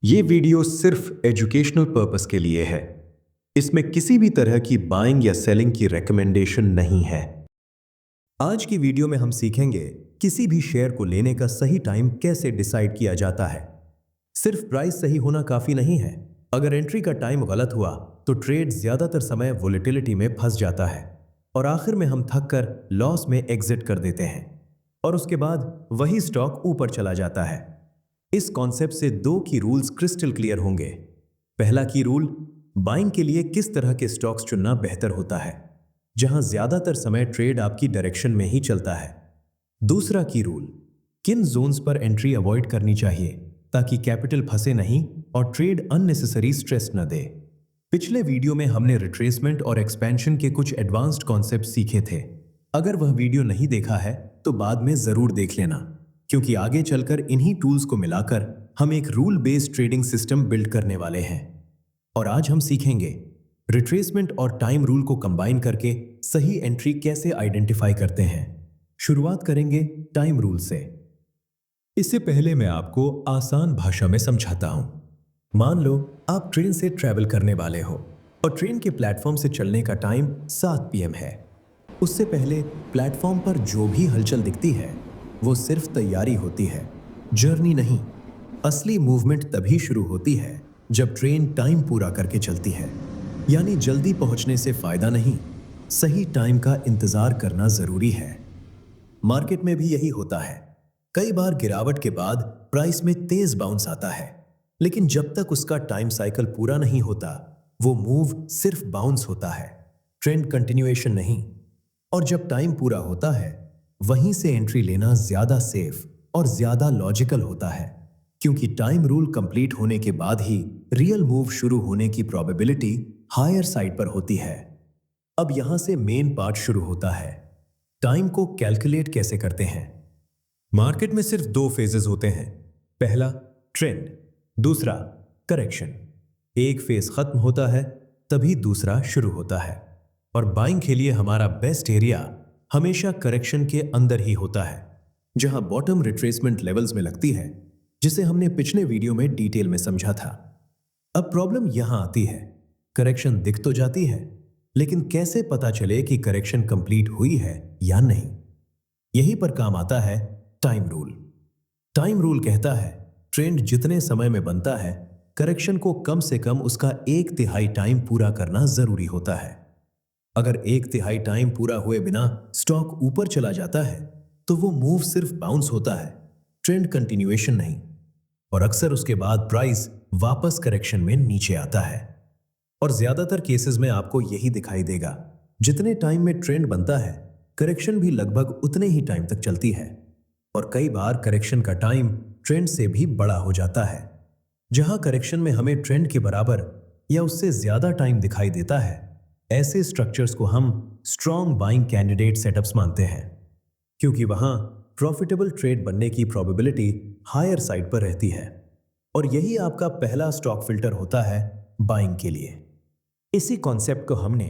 ये वीडियो सिर्फ educational purpose के लिए है। इसमें किसी भी तरह की बाइंग या सेलिंग की रिकमेंडेशन नहीं है। आज की वीडियो में हम सीखेंगे किसी भी शेयर को लेने का सही टाइम कैसे डिसाइड किया जाता है। सिर्फ प्राइस सही होना काफी नहीं है। अगर एंट्री का टाइम गलत हुआ तो ट्रेड ज्यादातर समय वोलेटिलिटी में फंस जाता है और आखिर में हम थक कर लॉस में एग्जिट कर देते हैं और उसके बाद वही स्टॉक ऊपर चला जाता है। इस कॉन्सेप्ट से दो की रूल्स क्रिस्टल क्लियर होंगे। पहला की रूल, बाइंग के लिए किस तरह के स्टॉक्स चुनना बेहतर होता है, जहां ज्यादातर समय ट्रेड आपकी डायरेक्शन में ही चलता है। दूसरा की रूल, किन जोन्स पर एंट्री अवॉइड करनी चाहिए ताकि कैपिटल फंसे नहीं और ट्रेड अननेसेसरी स्ट्रेस न दे। पिछले वीडियो में हमने रिट्रेसमेंट और एक्सपेंशन के कुछ एडवांस्ड कॉन्सेप्ट सीखे थे। अगर वह वीडियो नहीं देखा है तो बाद में जरूर देख लेना, क्योंकि आगे चलकर इन्हीं टूल्स को मिलाकर हम एक rule based trading system build करने वाले हैं। और आज हम सीखेंगे रिट्रेसमेंट और टाइम रूल को कंबाइन करके सही एंट्री कैसे आइडेंटिफाई करते हैं। शुरुआत करेंगे टाइम रूल से। इससे पहले मैं आपको आसान भाषा में समझाता हूं। मान लो आप ट्रेन से ट्रैवल करने वाले हो और ट्रेन के प्लेटफॉर्म से चलने का टाइम 7 PM है। उससे पहले प्लेटफॉर्म पर जो भी हलचल दिखती है वो सिर्फ तैयारी होती है, जर्नी नहीं। असली मूवमेंट तभी शुरू होती है जब ट्रेन टाइम पूरा करके चलती है। यानी जल्दी पहुंचने से फायदा नहीं, सही टाइम का इंतजार करना जरूरी है। मार्केट में भी यही होता है। कई बार गिरावट के बाद प्राइस में तेज बाउंस आता है, लेकिन जब तक उसका टाइम साइकिल पूरा नहीं होता वो मूव सिर्फ बाउंस होता है, ट्रेंड कंटिन्यूएशन नहीं। और जब टाइम पूरा होता है वहीं से एंट्री लेना ज्यादा सेफ और ज्यादा लॉजिकल होता है, क्योंकि टाइम रूल कंप्लीट होने के बाद ही रियल मूव शुरू होने की प्रोबेबिलिटी हायर साइड पर होती है। अब यहां से मेन पार्ट शुरू होता है। टाइम को कैलकुलेट कैसे करते हैं। मार्केट में सिर्फ दो फेजेस होते हैं। पहला ट्रेंड, दूसरा करेक्शन। एक फेज खत्म होता है तभी दूसरा शुरू होता है। और बाइंग के लिए हमारा बेस्ट एरिया हमेशा करेक्शन के अंदर ही होता है, जहां बॉटम रिट्रेसमेंट लेवल्स में लगती है, जिसे हमने पिछले वीडियो में डिटेल में समझा था। अब प्रॉब्लम यहां आती है, करेक्शन दिख तो जाती है, लेकिन कैसे पता चले कि करेक्शन कंप्लीट हुई है या नहीं। यहीं पर काम आता है टाइम रूल। टाइम रूल कहता है ट्रेंड जितने समय में बनता है, करेक्शन को कम से कम उसका 1/3 टाइम पूरा करना जरूरी होता है। अगर 1/3 टाइम पूरा हुए बिना स्टॉक ऊपर चला जाता है तो वो मूव सिर्फ बाउंस होता है, ट्रेंड कंटिन्यूएशन नहीं। और अक्सर उसके बाद प्राइस वापस करेक्शन में नीचे आता है। और ज्यादातर केसेस में आपको यही दिखाई देगा, जितने टाइम में ट्रेंड बनता है करेक्शन भी लगभग उतने ही टाइम तक चलती है। और कई बार करेक्शन का टाइम ट्रेंड से भी बड़ा हो जाता है। जहां करेक्शन में हमें ट्रेंड के बराबर या उससे ज्यादा टाइम दिखाई देता है, ऐसे स्ट्रक्चर्स को हम स्ट्रॉन्ग बाइंग कैंडिडेट सेटअप्स मानते हैं, क्योंकि वहां प्रॉफिटेबल ट्रेड बनने की प्रोबेबिलिटी हायर साइड पर रहती है। और यही आपका पहला स्टॉक फिल्टर होता है बाइंग के लिए। इसी कॉन्सेप्ट को हमने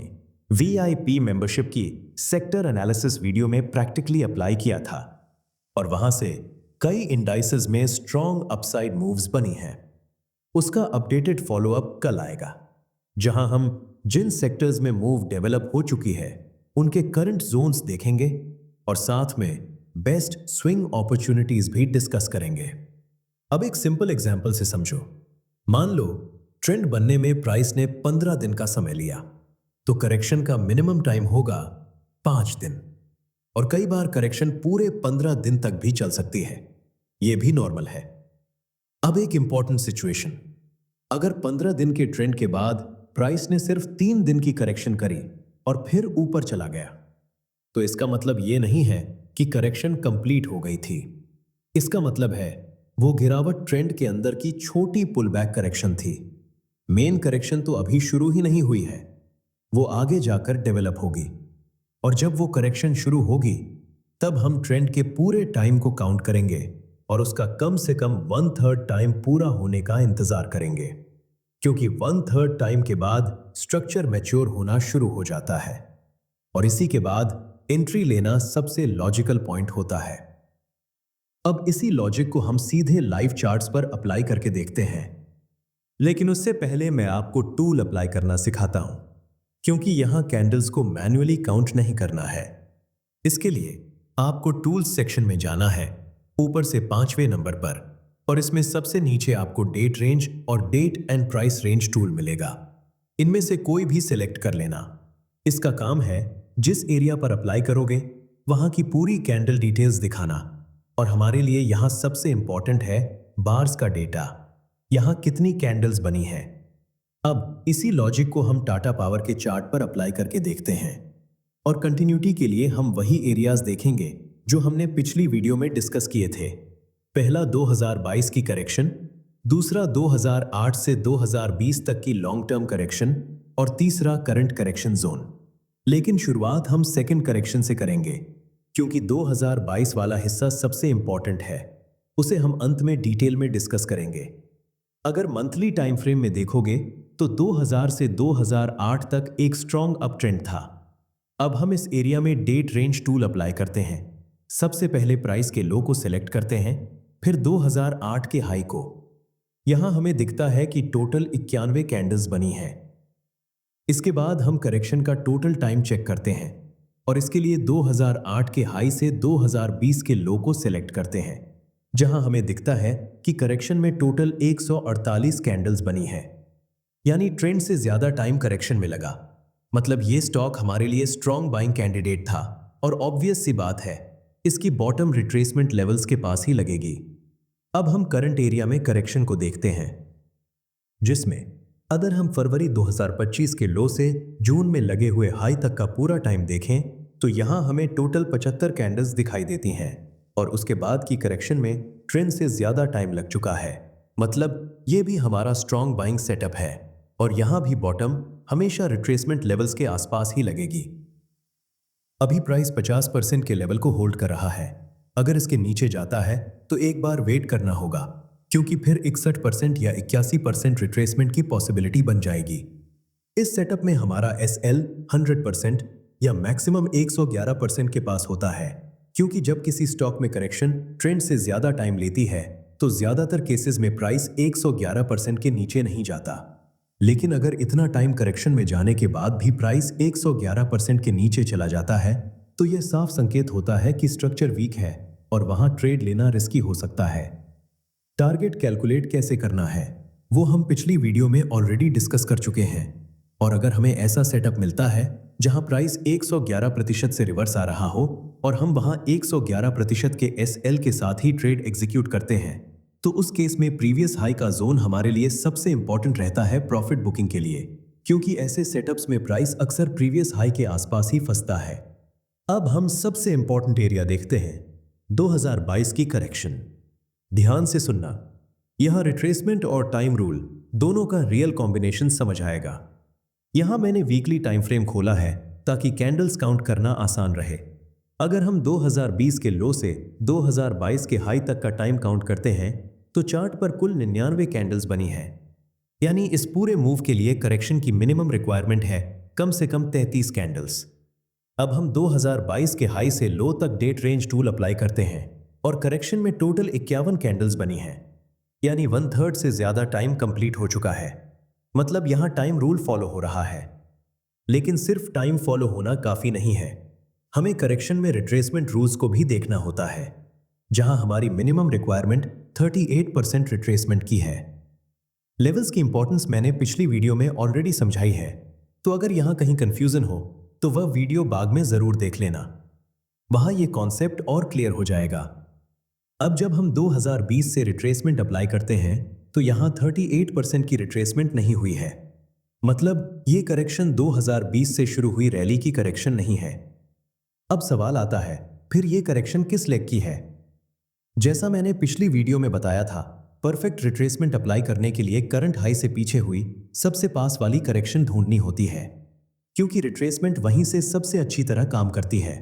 VIP मेंबरशिप की सेक्टर एनालिसिस वीडियो में प्रैक्टिकली अप्लाई किया था और वहां से कई इंडाइसेस में स्ट्रॉन्ग अपसाइड मूव्स बनी हैं। उसका अपडेटेड फॉलोअप कल आएगा, जहां हम जिन सेक्टर्स में मूव डेवलप हो चुकी है उनके करंट जोन्स देखेंगे और साथ में बेस्ट स्विंग अपॉर्चुनिटीज भी डिस्कस करेंगे। अब एक सिंपल एग्जांपल से समझो। मान लो ट्रेंड बनने में प्राइस ने 15 दिन का समय लिया, तो करेक्शन का मिनिमम टाइम होगा 5 दिन। और कई बार करेक्शन पूरे 15 दिन तक भी चल सकती है, यह भी नॉर्मल है। अब एक इंपॉर्टेंट सिचुएशन, अगर 15 दिन के ट्रेंड के बाद प्राइस ने सिर्फ 3 दिन की करेक्शन करी और फिर ऊपर चला गया, तो इसका मतलब यह नहीं है कि करेक्शन कंप्लीट हो गई थी। इसका मतलब है वो गिरावट ट्रेंड के अंदर की छोटी पुलबैक करेक्शन थी। मेन करेक्शन तो अभी शुरू ही नहीं हुई है, वो आगे जाकर डेवलप होगी। और जब वो करेक्शन शुरू होगी तब हम ट्रेंड के पूरे टाइम को काउंट करेंगे और उसका कम से कम 1/3 टाइम पूरा होने का इंतजार करेंगे, क्योंकि 1/3 टाइम के बाद स्ट्रक्चर मैच्योर होना शुरू हो जाता है। और इसी के बाद एंट्री लेना सबसे लॉजिकल पॉइंट होता है। अब इसी लॉजिक को हम सीधे लाइव चार्ट्स पर अप्लाई करके देखते हैं। लेकिन उससे पहले मैं आपको टूल अप्लाई करना सिखाता हूं, क्योंकि यहां कैंडल्स को मैन्युअली काउंट नहीं करना है। इसके लिए आपको टूल्स सेक्शन में जाना है, ऊपर से 5वें नंबर पर, और इसमें सबसे नीचे आपको डेट रेंज और date and price range tool मिलेगा। इनमें से कोई भी सिलेक्ट कर लेना। इसका काम है जिस एरिया पर अप्लाई करोगे वहां की पूरी कैंडल डिटेल्स दिखाना। और हमारे लिए यहां सबसे इंपॉर्टेंट है बार्स का डेटा, यहां कितनी कैंडल्स बनी है। अब इसी लॉजिक को हम टाटा पावर के चार्ट पर अप्लाई करके देखते हैं, और कंटिन्यूटी के लिए हम वही एरियाज देखेंगे जो हमने पिछली वीडियो में डिस्कस किए थे। पहला 2022 की करेक्शन, दूसरा 2008 से 2020 तक की लॉन्ग टर्म करेक्शन, और तीसरा करंट करेक्शन जोन। लेकिन शुरुआत हम सेकंड करेक्शन से करेंगे, क्योंकि 2022 वाला हिस्सा सबसे इंपॉर्टेंट है। उसे हम अंत में डिटेल में डिस्कस करेंगे। अगर मंथली टाइम फ्रेम में देखोगे तो 2000 से 2008 तक एक स्ट्रॉन्ग अप ट्रेंड था। अब हम इस एरिया में डेट रेंज टूल अप्लाई करते हैं। सबसे पहले प्राइस के लो को सिलेक्ट करते हैं, फिर 2008 के हाई को। यहां हमें दिखता है कि टोटल 91 कैंडल्स बनी है। इसके बाद हम करेक्शन का टोटल टाइम चेक करते हैं, और इसके लिए 2008 के हाई से 2020 के लो को सिलेक्ट करते हैं, जहां हमें दिखता है कि करेक्शन में टोटल 148 कैंडल्स बनी है। यानी ट्रेंड से ज्यादा टाइम करेक्शन में लगा। मतलब ये स्टॉक हमारे लिए स्ट्रॉन्ग बाइंग कैंडिडेट था, और ऑब्वियस सी बात है इसकी बॉटम रिट्रेसमेंट लेवल्स के पास ही लगेगी। अब हम करंट एरिया में करेक्शन को देखते हैं, जिसमें अगर हम फरवरी 2025 के लो से जून में लगे हुए हाई तक का पूरा टाइम देखें तो यहां हमें टोटल 75 कैंडल्स दिखाई देती हैं, और उसके बाद की करेक्शन में ट्रेंड से ज्यादा टाइम लग चुका है। मतलब ये भी हमारा स्ट्रॉन्ग बाइंग सेटअप है, और यहां भी बॉटम हमेशा रिट्रेसमेंट लेवल्स के आसपास ही लगेगी। अभी प्राइस 50% के लेवल को होल्ड कर रहा है। अगर इसके नीचे जाता है तो एक बार वेट करना होगा, क्योंकि फिर 61% या 81% रिट्रेसमेंट की पॉसिबिलिटी बन जाएगी। इस सेटअप में हमारा SL 100% या मैक्सिमम 111% के पास होता है, क्योंकि जब किसी स्टॉक में करेक्शन ट्रेंड से ज्यादा टाइम लेती है तो ज्यादातर केसेस में प्राइस 111% के नीचे नहीं जाता। लेकिन अगर इतना टाइम करेक्शन में जाने के बाद भी प्राइस 111% के नीचे चला जाता है तो यह साफ संकेत होता है कि स्ट्रक्चर वीक है और वहां ट्रेड लेना रिस्की हो सकता है। टारगेट कैलकुलेट कैसे करना है वो हम पिछली वीडियो में ऑलरेडी डिस्कस कर चुके हैं, और अगर हमें ऐसा सेटअप मिलता है जहां प्राइस 111% से रिवर्स आ रहा हो और हम वहां 111% के SL के साथ ही ट्रेड एग्जीक्यूट करते हैं, तो उस केस में प्रीवियस हाई का जोन हमारे लिए सबसे इंपॉर्टेंट रहता है प्रॉफिट बुकिंग के लिए, क्योंकि ऐसे सेटअप्स में प्राइस अक्सर प्रीवियस हाई के आसपास ही फंसता है। अब हम सबसे इंपॉर्टेंट एरिया देखते हैं, 2022 की करेक्शन। ध्यान से सुनना, यहां रिट्रेसमेंट और टाइम रूल दोनों का रियल कॉम्बिनेशन समझ आएगा। यहां मैंने वीकली टाइम फ्रेम खोला है ताकि कैंडल्स काउंट करना आसान रहे। अगर हम 2020 के लो से 2022 के हाई तक का टाइम काउंट करते हैं तो चार्ट पर कुल 99 कैंडल्स बनी है। यानी इस पूरे मूव के लिए करेक्शन की मिनिमम रिक्वायरमेंट है कम से कम 33 कैंडल्स। अब हम 2022 के हाई से लो तक डेट रेंज टूल अप्लाई करते हैं, और करेक्शन में टोटल 51 कैंडल्स बनी हैं। यानी 1/3 से ज्यादा टाइम कंप्लीट हो चुका है। मतलब यहां टाइम रूल फॉलो हो रहा है। लेकिन सिर्फ टाइम फॉलो होना काफी नहीं है, हमें करेक्शन में रिट्रेसमेंट रूल्स को भी देखना होता है, जहां हमारी मिनिमम रिक्वायरमेंट 38% रिट्रेसमेंट की है। लेवल्स की इंपॉर्टेंस मैंने पिछली वीडियो में ऑलरेडी समझाई है, तो अगर यहां कहीं कंफ्यूजन हो तो वह वीडियो बाद में जरूर देख लेना, वहां यह कॉन्सेप्ट और क्लियर हो जाएगा। अब जब हम 2020 से रिट्रेसमेंट अप्लाई करते हैं तो यहां 38% की रिट्रेसमेंट नहीं हुई है। मतलब ये करेक्शन 2020 से शुरू हुई रैली की करेक्शन नहीं है। अब सवाल आता है, फिर ये करेक्शन किस लेग की है? जैसा मैंने पिछली वीडियो में बताया था, परफेक्ट रिट्रेसमेंट अप्लाई करने के लिए करंट हाई से पीछे हुई सबसे पास वाली करेक्शन ढूंढनी होती है, क्योंकि रिट्रेसमेंट वहीं से सबसे अच्छी तरह काम करती है।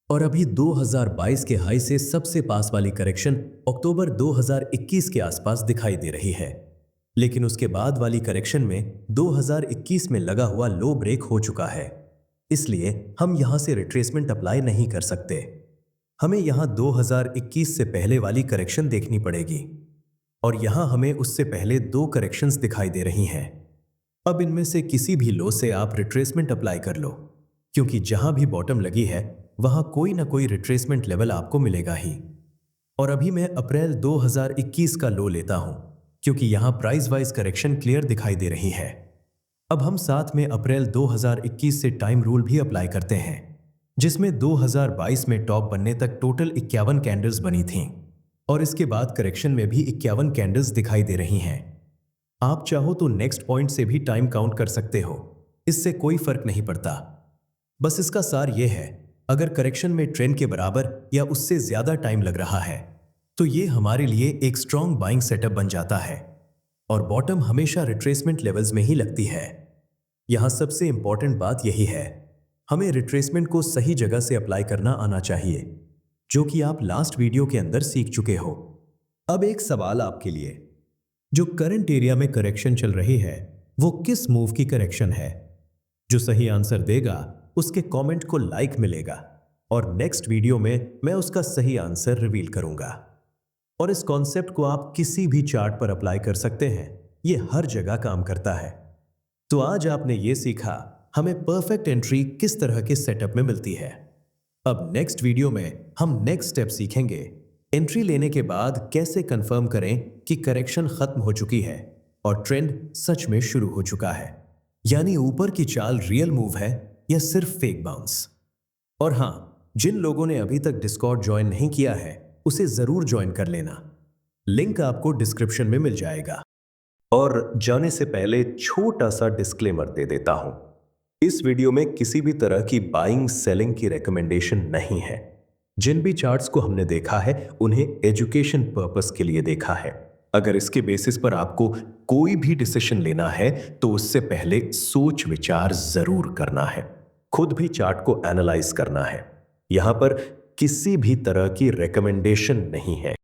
और अभी 2022 के हाई से सबसे पास वाली करेक्शन अक्टूबर 2021 के आसपास दिखाई दे रही है। लेकिन उसके बाद वाली करेक्शन में 2021 में लगा हुआ लो ब्रेक हो चुका है, इसलिए हम यहां से रिट्रेसमेंट अप्लाई नहीं कर सकते। हमें यहां 2021 से पहले वाली करेक्शन देखनी पड़ेगी। और यहां हमें उससे पहले दो करेक्शंस दिखाई दे रही हैं। अब इनमें से किसी भी लो से आप रिट्रेसमेंट अप्लाई कर लो, क्योंकि जहां भी बॉटम लगी है वहां कोई ना कोई रिट्रेसमेंट लेवल आपको मिलेगा ही। और अभी मैं अप्रैल 2021 का लो लेता हूं, क्योंकि यहां प्राइस वाइज करेक्शन क्लियर दिखाई दे रही है। अब हम साथ में अप्रैल 2021 से टाइम रूल भी अप्लाई करते हैं, जिसमें 2022 में टॉप बनने तक टोटल 51 कैंडल्स बनी थीं और इसके बाद करेक्शन में भी 51 कैंडल्स दिखाई दे रही हैं। आप चाहो तो नेक्स्ट पॉइंट से भी टाइम काउंट कर सकते हो, इससे कोई फर्क नहीं पड़ता। बस इसका सार यह है, अगर करेक्शन में ट्रेंड के बराबर या उससे ज्यादा टाइम लग रहा है तो ये हमारे लिए एक स्ट्रॉन्ग बाइंग सेटअप बन जाता है और बॉटम हमेशा रिट्रेसमेंट लेवल्स में ही लगती है। यहां सबसे इंपॉर्टेंट बात यही है, हमें रिट्रेसमेंट को सही जगह से अप्लाई करना आना चाहिए, जो कि आप लास्ट वीडियो के अंदर सीख चुके हो। अब एक सवाल आपके लिए, जो करंट एरिया में करेक्शन चल रही है वो किस मूव की करेक्शन है? जो सही आंसर देगा उसके कमेंट को लाइक मिलेगा और नेक्स्ट वीडियो में मैं उसका सही आंसर रिवील करूंगा। और इस कॉन्सेप्ट को आप किसी भी चार्ट पर अप्लाई कर सकते हैं, ये हर जगह काम करता है। तो आज आपने ये सीखा हमें परफेक्ट एंट्री किस तरह के सेटअप में मिलती है। अब नेक्स्ट वीडियो में हम नेक्स्ट स्टेप सीखेंगे, एंट्री लेने के बाद कैसे कंफर्म करें कि करेक्शन खत्म हो चुकी है और ट्रेंड सच में शुरू हो चुका है, यानी ऊपर की चाल रियल मूव है या सिर्फ फेक बाउंस। और हां, जिन लोगों ने अभी तक डिस्कॉर्ड ज्वाइन नहीं किया है उसे जरूर ज्वाइन कर लेना, लिंक आपको डिस्क्रिप्शन में मिल जाएगा। और जाने से पहले छोटा सा डिस्क्लेमर दे देता हूं, इस वीडियो में किसी भी तरह की बाइंग सेलिंग की रिकमेंडेशन नहीं है। जिन भी चार्ट्स को हमने देखा है उन्हें एजुकेशन पर्पस के लिए देखा है। अगर इसके बेसिस पर आपको कोई भी डिसीजन लेना है तो उससे पहले सोच विचार जरूर करना है, खुद भी चार्ट को एनालाइज करना है। यहां पर किसी भी तरह की रिकमेंडेशन नहीं है।